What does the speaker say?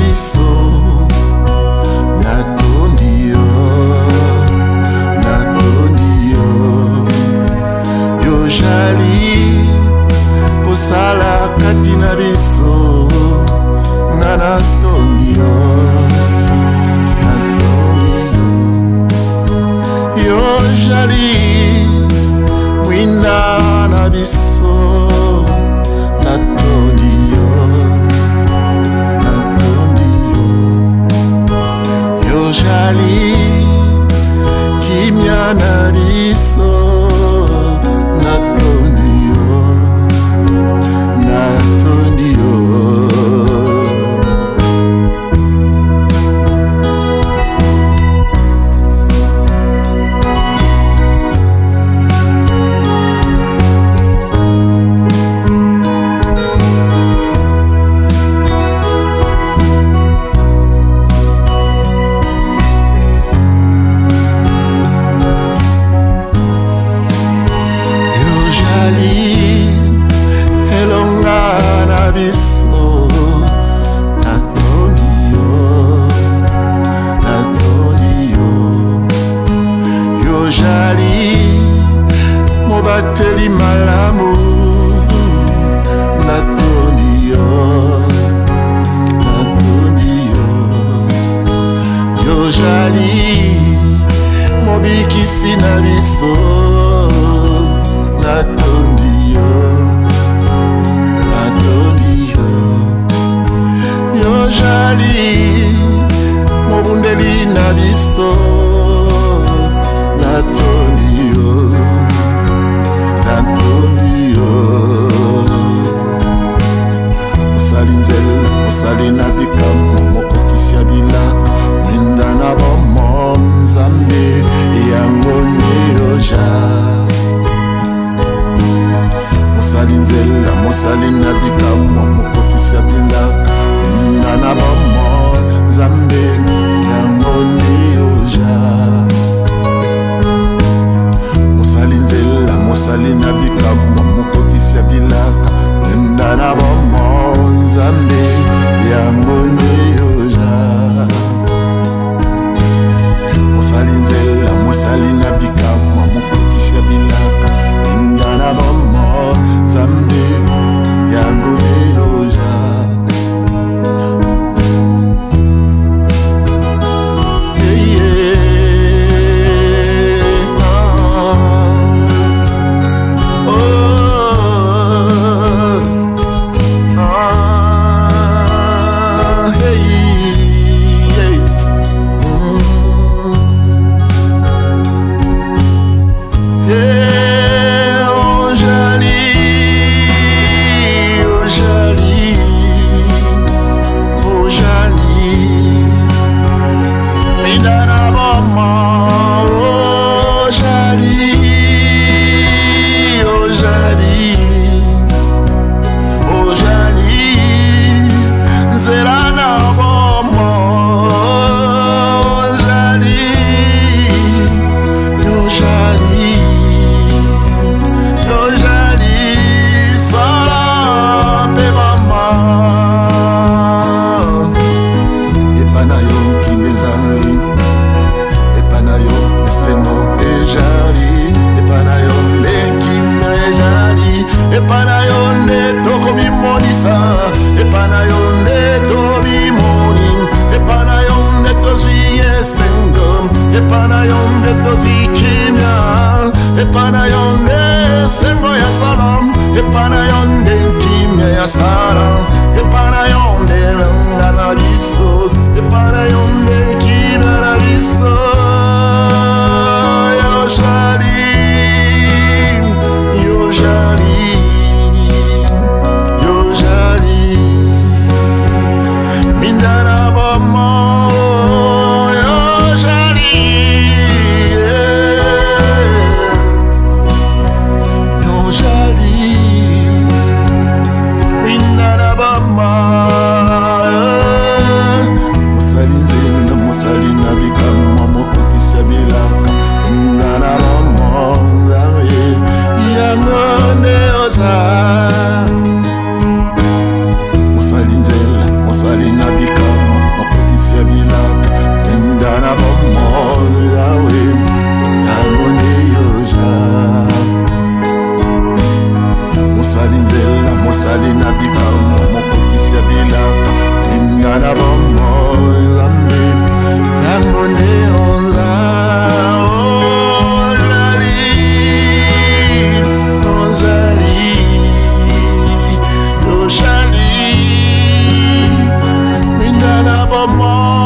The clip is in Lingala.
biso natondi yo yo jali kosala kati na biso nga natondi yo yo jali mwinda na biso natondi yo yo jali kimya na biso natondi yo mobateli malamu natondi yo yo jali mobikisi na biso natondi yo yo jali mobundeli na biso natondi yo mosali nzela mosali na bikamo mokokisi ya bilaka mwinda na bomo nzambe yango nde oja mosali nzela mosali na bikamo mokokisi ya bilaka mwinda na bomo nzambe yango nde oja mosali nzela mosali na bikamo mokokisi ya bilaka mwinda na bomo nzambe yango nde oja mosali nzela mosali na bikamo mokokisi ya bilaka mwinda na bomo nzambe yango nde oja Epana yonde sengo ya salam, epana yonde kimya ya salam, epana yonde ngana biso, epana yonde kimya na biso. Yo jali, yo jali, yo jali, mindana bomo, yo jali. Mosali na bikamo mokokisi ya bilaka ngana bomo nzambe yango nde oza mosali nzela mosali na bikamo mort.